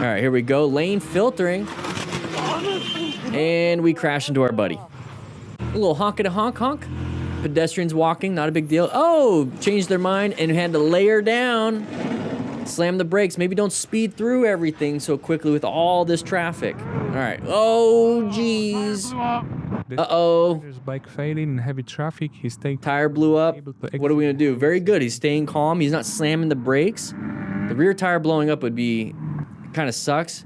All right, here we go. Lane filtering. And we crash into our buddy. A little honk-a-honk honk. Pedestrians walking, not a big deal. Oh, changed their mind and had to layer down. Slam the brakes. Maybe don't speed through everything so quickly with all this traffic. All right. Oh, jeez. Uh-oh. There's bike failing in heavy traffic. He's staying. Tire blew up. What are we gonna do? Very good. He's staying calm. He's not slamming the brakes. The rear tire blowing up would be kind of sucks.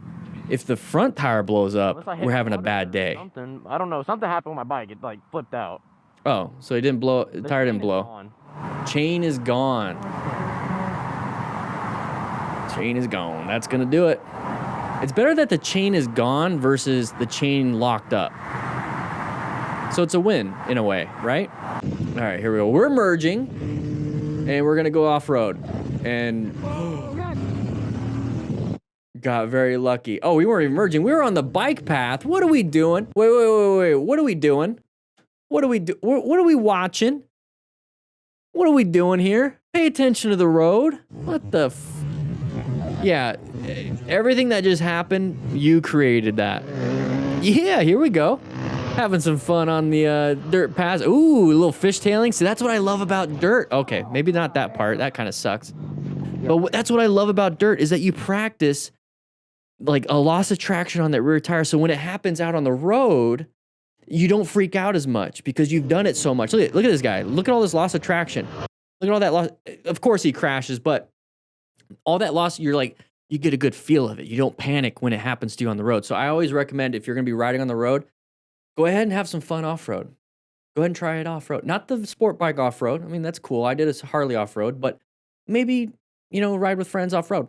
If the front tire blows up, we're having a bad day. I don't know. Something happened with my bike. It like flipped out. Oh, so he didn't blow. The tire didn't blow. Chain is gone. Chain is gone. That's gonna do it. It's better that the chain is gone versus the chain locked up. So it's a win in a way, right? All right, here we go. We're merging, and we're gonna go off-road. And got very lucky. Oh, we weren't even merging. We were on the bike path. What are we doing? Wait. What are we doing? What are we watching? What are we doing here? Pay attention to the road. What the Yeah, everything that just happened, you created that. Yeah, here we go. Having some fun on the dirt paths. Ooh, a little fishtailing. See, that's what I love about dirt. Okay, maybe not that part. That kind of sucks. But that's what I love about dirt is that you practice like a loss of traction on that rear tire. So when it happens out on the road, you don't freak out as much because you've done it so much. Look at this guy. Look at all this loss of traction. Look at all that loss. Of course he crashes, but all that loss, you're like, you get a good feel of it. You don't panic when it happens to you on the road. So I always recommend if you're going to be riding on the road, go ahead and have some fun off-road. Go ahead and try it off-road. Not the sport bike off-road. I mean, that's cool. I did a Harley off-road, but maybe, you know, ride with friends off-road.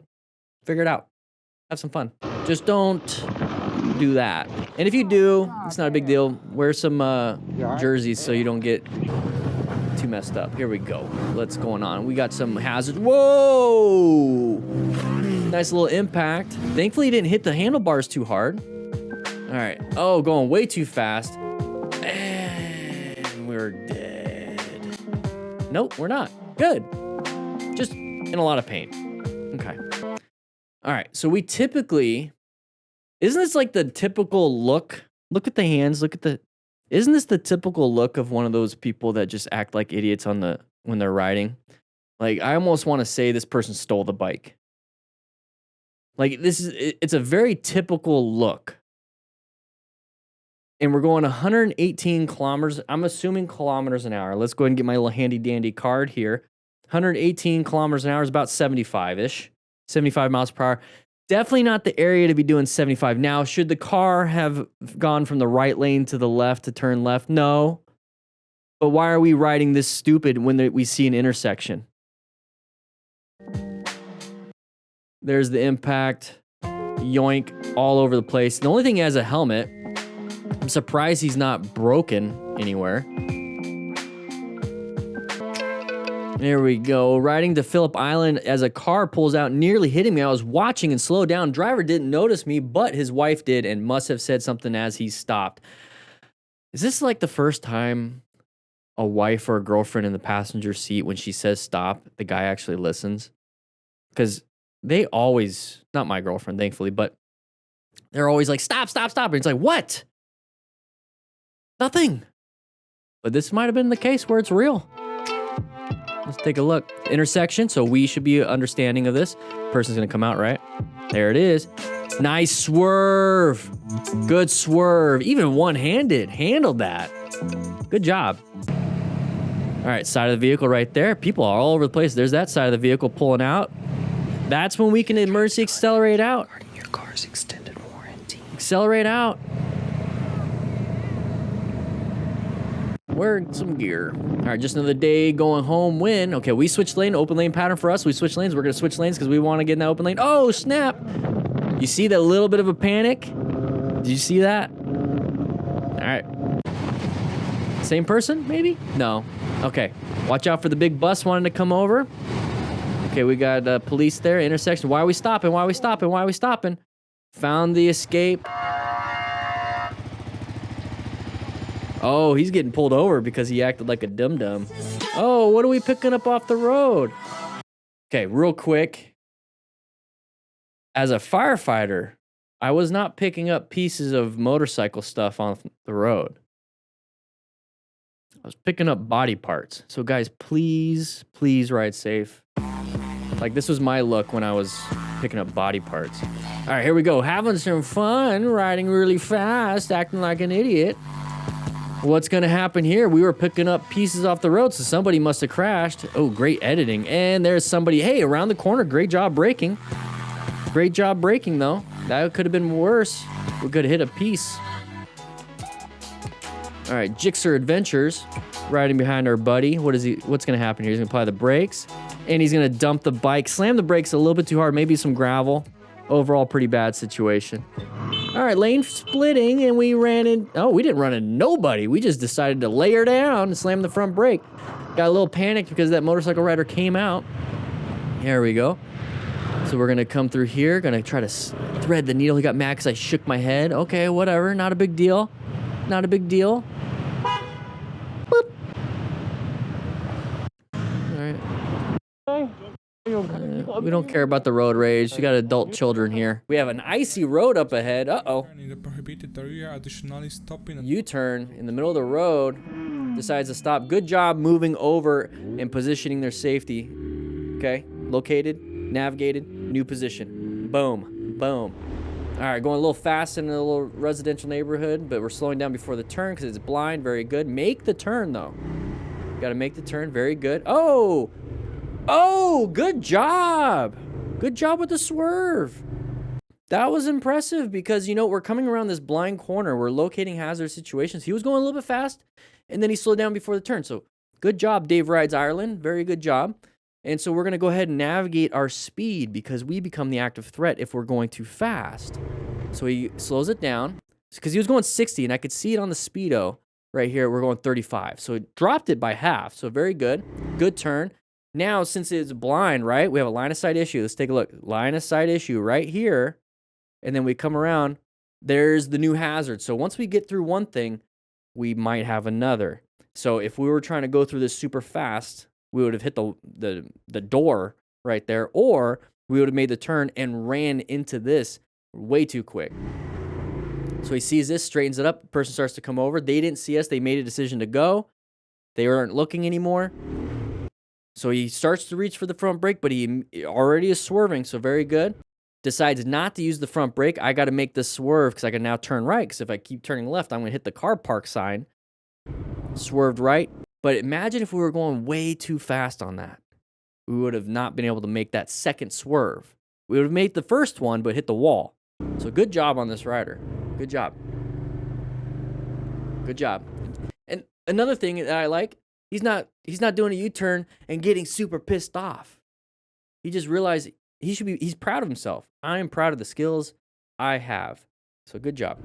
Figure it out. Have some fun. Just don't do that. And if you do, it's not a big deal. Wear some jerseys so you don't get too messed up. Here we go. What's going on? We got some hazards. Whoa! Nice little impact. Thankfully, he didn't hit the handlebars too hard. All right. Oh, going way too fast. And we're dead. Nope, we're not. Good. Just in a lot of pain. Okay. All right. So we typically, isn't this like the typical look? Look at the hands. Isn't this the typical look of one of those people that just act like idiots when they're riding? Like, I almost want to say this person stole the bike. Like, it's a very typical look. And we're going 118 kilometers. I'm assuming kilometers an hour. Let's go ahead and get my little handy dandy card here. 118 kilometers an hour is about 75-ish. 75 miles per hour. Definitely not the area to be doing 75. Now, should the car have gone from the right lane to the left to turn left? No. But why are we riding this stupid when we see an intersection? There's the impact. Yoink all over the place. The only thing he has a helmet. I'm surprised he's not broken anywhere. There we go. Riding to Phillip Island as a car pulls out, nearly hitting me. I was watching and slowed down. Driver didn't notice me, but his wife did and must have said something as he stopped. Is this like the first time a wife or a girlfriend in the passenger seat, when she says stop, the guy actually listens? Because they always, not my girlfriend, thankfully, but they're always like, stop, stop, stop. And it's like, what? Nothing. But this might have been the case where it's real. Let's take a look. Intersection, so we should be understanding of this. Person's gonna come out, right? There it is. Nice swerve. Good swerve. Even one-handed. Handled that. Good job. All right, side of the vehicle right there. People are all over the place. There's that side of the vehicle pulling out. That's when we can emergency accelerate out. Your car's extended warranty. Accelerate out. Wear some gear. All right, just another day going home win. Okay, we switched lane, open lane pattern for us. We switched lanes. We're going to switch lanes because we want to get in that open lane. Oh, snap. You see that little bit of a panic? Did you see that? All right. Same person, maybe? No. Okay. Watch out for the big bus wanting to come over. Okay, we got police there, intersection. Why are we stopping? Why are we stopping? Why are we stopping? Found the escape. Oh, he's getting pulled over because he acted like a dum-dum. Oh, what are we picking up off the road? Okay, real quick. As a firefighter, I was not picking up pieces of motorcycle stuff on the road. I was picking up body parts. So guys, please ride safe. Like, this was my look when I was picking up body parts. All right, here we go. Having some fun, riding really fast, acting like an idiot. What's gonna happen here? We were picking up pieces off the road, so somebody must have crashed. Oh, great editing. And there's somebody, hey, around the corner. Great job braking. Great job braking, though. That could have been worse. We could have hit a piece. All right, Jixer Adventures, riding behind our buddy. What's gonna happen here? He's gonna apply the brakes, and he's gonna dump the bike, slam the brakes a little bit too hard, maybe some gravel. Overall, pretty bad situation. All right, lane splitting, and we ran in. Oh, we didn't run into nobody. We just decided to lay her down and slam the front brake. Got a little panicked because that motorcycle rider came out. There we go. So we're gonna come through here, gonna try to thread the needle. He got mad because I shook my head. Okay, whatever, not a big deal. Not a big deal. Boop. All right. We don't care about the road rage. We got adult children here. We have an icy road up ahead. Uh-oh. U-turn in the middle of the road. Decides to stop. Good job moving over and positioning their safety. Okay. Located, navigated, new position. Boom. Boom. All right, going a little fast in a little residential neighborhood, but we're slowing down before the turn because it's blind. Very good. Make the turn, though. Got to make the turn. Very good. Oh! Oh, good job. Good job with the swerve. That was impressive because, you know, we're coming around this blind corner. We're locating hazard situations. He was going a little bit fast, and then he slowed down before the turn. So good job, Dave Rides Ireland. Very good job. And so we're going to go ahead and navigate our speed because we become the active threat if we're going too fast. So he slows it down because he was going 60, and I could see it on the speedo right here. We're going 35. So it dropped it by half. So very good. Good turn. Now, since it's blind, right, we have a line of sight issue. Let's take a look. Line of sight issue right here. And then we come around. There's the new hazard. So once we get through one thing, we might have another. So if we were trying to go through this super fast, we would have hit the door right there, or we would have made the turn and ran into this way too quick. So he sees this, straightens it up. The person starts to come over. They didn't see us. They made a decision to go. They weren't looking anymore. So he starts to reach for the front brake, but he already is swerving, so very good. Decides not to use the front brake. I got to make this swerve because I can now turn right, because if I keep turning left, I'm going to hit the car park sign. Swerved right. But imagine if we were going way too fast on that. We would have not been able to make that second swerve. We would have made the first one, but hit the wall. So good job on this rider. Good job. Good job. And another thing that I like, he's not doing a U-turn and getting super pissed off. He just realized he's proud of himself. I am proud of the skills I have. So good job.